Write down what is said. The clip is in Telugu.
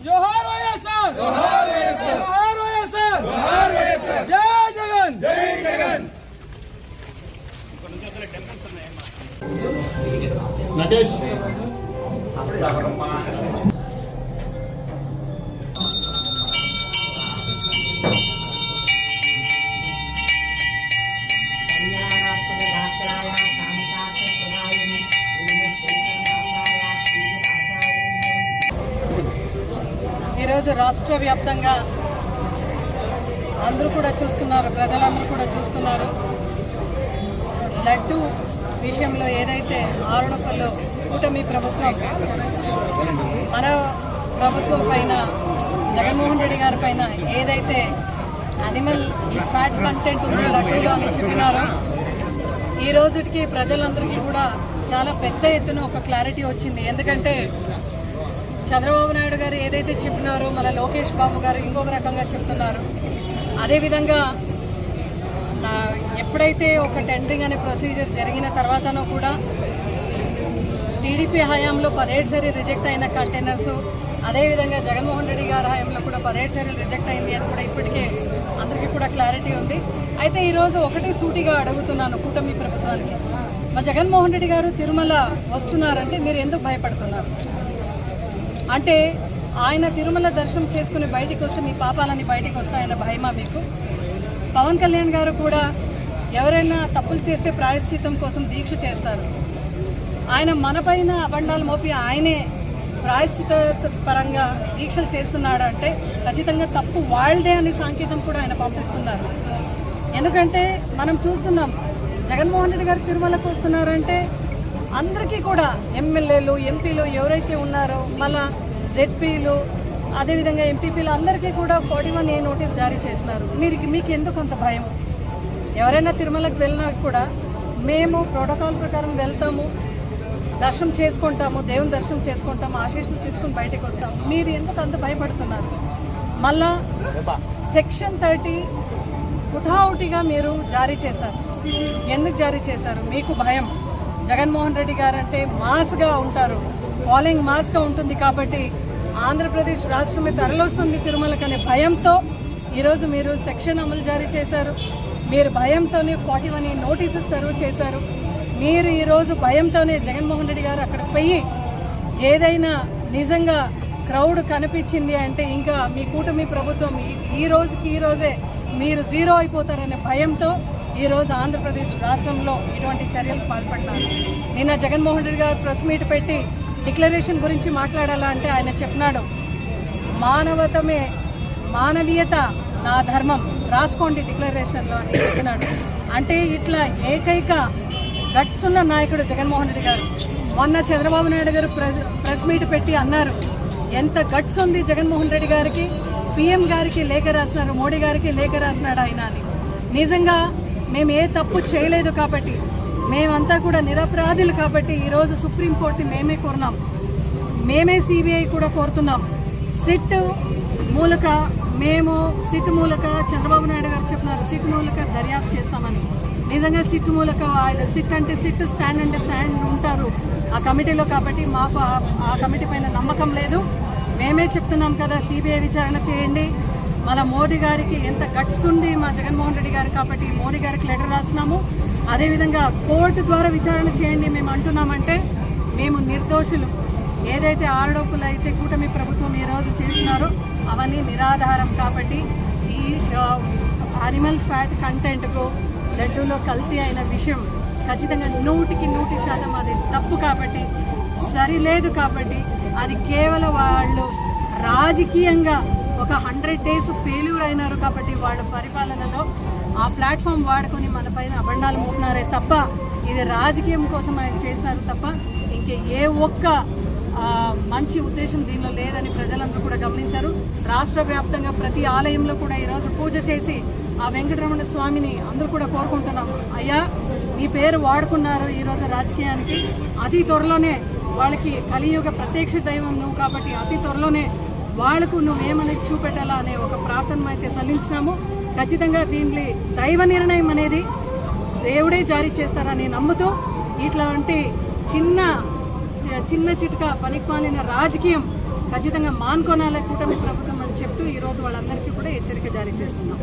जोहार వైఎస్ఆర్ जोहार వైఎస్ఆర్ जोहार వైఎస్ఆర్ जोहार వైఎస్ఆర్ జై జగన్ జై జగన్ నటేష్ ఈరోజు రాష్ట్ర వ్యాప్తంగా అందరూ కూడా చూస్తున్నారు, ప్రజలందరూ కూడా చూస్తున్నారు. లడ్డు విషయంలో ఏదైతే ఆరోపణలు కూటమి ప్రభుత్వం మన ప్రభుత్వం పైన, జగన్మోహన్ రెడ్డి గారి పైన ఏదైతే అనిమల్ ఫ్యాట్ కంటెంట్ ఉంది లడ్డూలో అని చెప్పినారో, ఈ రోజుకి ప్రజలందరికీ కూడా చాలా పెద్ద ఎత్తున ఒక క్లారిటీ వచ్చింది. ఎందుకంటే చంద్రబాబు నాయుడు గారు ఏదైతే చెప్పినారో మళ్ళీ లోకేష్ బాబు గారు ఇంకొక రకంగా చెప్తున్నారు. అదేవిధంగా ఎప్పుడైతే ఒక టెండరింగ్ అనే ప్రొసీజర్ జరిగిన తర్వాతనో కూడా టీడీపీ హయాంలో 17 సార్లు రిజెక్ట్ అయిన కంటైనర్స్, అదేవిధంగా జగన్మోహన్ రెడ్డి గారి హయాంలో కూడా 17 సార్లు రిజెక్ట్ అయింది అని కూడా ఇప్పటికే అందరికీ కూడా క్లారిటీ ఉంది. అయితే ఈరోజు ఒకటే సూటిగా అడుగుతున్నాను కూటమి ప్రభుత్వానికి, మా జగన్మోహన్ రెడ్డి గారు తిరుమల వస్తున్నారంటే మీరు ఎందుకు భయపడుతున్నారు? అంటే ఆయన తిరుమల దర్శనం చేసుకుని బయటికి వస్తే మీ పాపాలని బయటికి వస్తాయన్న భయమా మీకు? పవన్ కళ్యాణ్ గారు కూడా ఎవరైనా తప్పులు చేస్తే ప్రాయశ్చిత్తం కోసం దీక్ష చేస్తారు. ఆయన మనపైన అబండాలు మోపి ఆయనే ప్రాయశ్చిత పరంగా దీక్షలు చేస్తున్నాడు అంటే ఖచ్చితంగా తప్పు వాళ్ళదే అనే సంకేతం కూడా ఆయన పంపిస్తున్నారు. ఎందుకంటే మనం చూస్తున్నాం జగన్మోహన్ రెడ్డి గారు తిరుమలకు వస్తున్నారంటే అందరికీ కూడా ఎమ్మెల్యేలు, ఎంపీలు ఎవరైతే ఉన్నారో, మళ్ళా జెడ్పీలు, అదేవిధంగా ఎంపీపీలు అందరికీ కూడా 41A నోటీస్ జారీ చేసినారు. మీకు ఎందుకు అంత భయం? ఎవరైనా తిరుమలకు వెళ్ళినా కూడా మేము ప్రోటోకాల్ ప్రకారం వెళ్తాము, దర్శనం చేసుకుంటాము, దేవుని దర్శనం చేసుకుంటాము, ఆశీస్సులు తీసుకుని బయటకు వస్తాము. మీరు ఎందుకు అంత భయపడుతున్నారు? మళ్ళా సెక్షన్ 30 హుటాహుటిగా మీరు జారీ చేశారు. ఎందుకు జారీ చేశారు? మీకు భయం. జగన్మోహన్ రెడ్డి గారు అంటే మాస్గా ఉంటారు, ఫాలోయింగ్ మాస్గా ఉంటుంది కాబట్టి ఆంధ్రప్రదేశ్ రాష్ట్రమే తరలిస్తుంది తిరుమలకి అనే భయంతో ఈరోజు మీరు సెక్షన్ అమలు జారీ చేశారు. మీరు భయంతోనే 41A నోటీసెస్ సర్వ్ చేశారు. మీరు ఈరోజు భయంతోనే జగన్మోహన్ రెడ్డి గారు అక్కడికి పోయి ఏదైనా నిజంగా క్రౌడ్ కనిపించింది అంటే ఇంకా మీ కూటమి ప్రభుత్వం ఈ రోజే మీరు జీరో అయిపోతారనే భయంతో ఈరోజు ఆంధ్రప్రదేశ్ రాష్ట్రంలో ఇటువంటి చర్యలకు పాల్పడినారు. నిన్న జగన్మోహన్ రెడ్డి గారు ప్రెస్ మీట్ పెట్టి డిక్లరేషన్ గురించి మాట్లాడాలా అంటే ఆయన చెప్పినాడు, మానవీయత నా ధర్మం, రాసుకోండి డిక్లరేషన్లో అని చెప్పినాడు. అంటే ఇట్లా ఏకైక గట్స్ ఉన్న నాయకుడు జగన్మోహన్ రెడ్డి గారు. మొన్న చంద్రబాబు నాయుడు గారు ప్రెస్ మీట్ పెట్టి అన్నారు, ఎంత గట్స్ ఉంది జగన్మోహన్ రెడ్డి గారికి, PM గారికి లేఖ రాసినారు, మోడీ గారికి లేఖ రాసినాడు ఆయన అని. నిజంగా మేము ఏ తప్పు చేయలేదు కాబట్టి, మేమంతా కూడా నిరపరాధులు కాబట్టి ఈరోజు సుప్రీంకోర్టుని మేమే కోరినాం, మేమే CBI కూడా కోరుతున్నాం. సిట్ మూలక చంద్రబాబు నాయుడు గారు చెప్పినారు సిట్ మూలక దర్యాప్తు చేస్తామని. నిజంగా సిట్ మూలక సిట్ అంటే సిట్, స్టాండ్ అంటే స్టాండ్ ఉంటారు ఆ కమిటీలో కాబట్టి మాకు ఆ కమిటీ పైన నమ్మకం లేదు. మేమే చెప్తున్నాం కదా CBI విచారణ చేయండి. మళ్ళీ మోడీ గారికి ఎంత గట్స్ ఉంది మా జగన్మోహన్ రెడ్డి గారు కాబట్టి మోడీ గారికి లెటర్ రాసినాము. అదేవిధంగా కోర్టు ద్వారా విచారణ చేయండి మేము అంటున్నామంటే మేము నిర్దోషులు. ఏదైతే ఆరోపణలు అయితే కూటమి ప్రభుత్వం ఈరోజు చేసినారో అవన్నీ నిరాధారం కాబట్టి ఈ అనిమల్ ఫ్యాట్ కంటెంట్కు లడ్డూలో కల్తీ అయిన విషయం ఖచ్చితంగా 100% అది తప్పు కాబట్టి, సరిలేదు కాబట్టి, అది కేవలం వాళ్ళు రాజకీయంగా ఒక 100 days ఫెయిల్యూర్ అయినారు కాబట్టి వాళ్ళ పరిపాలనలో ఆ ప్లాట్ఫామ్ వాడుకొని మన పైన అబండాలు మోపినారే తప్ప ఇది రాజకీయం కోసం ఆయన చేసినారు తప్ప ఇంకే ఏ ఒక్క మంచి ఉద్దేశం దీనిలో లేదని ప్రజలందరూ కూడా గమనించారు. రాష్ట్ర వ్యాప్తంగా ప్రతి ఆలయంలో కూడా ఈరోజు పూజ చేసి ఆ వెంకటరమణ స్వామిని అందరూ కూడా కోరుకుంటున్నాం, అయ్యా నీ పేరు వాడుకున్నారు ఈరోజు రాజకీయానికి, అతి త్వరలోనే వాళ్ళకి కలియుగ ప్రత్యక్ష దైవం నువ్వు కాబట్టి అతి త్వరలోనే వాళ్లకు నువ్వేమనేది చూపెట్టాలా అనే ఒక ప్రార్థన అయితే సల్లించినాము. ఖచ్చితంగా దీన్ని దైవ నిర్ణయం అనేది దేవుడే జారీ చేస్తారని నమ్ముతూ ఇట్లాంటి చిన్న చిన్న చిట్క పనికిమాలిన రాజకీయం ఖచ్చితంగా మానుకోనాలే కూటమి ప్రభుత్వం అని చెప్తూ ఈరోజు వాళ్ళందరికీ కూడా హెచ్చరిక జారీ చేస్తున్నాం.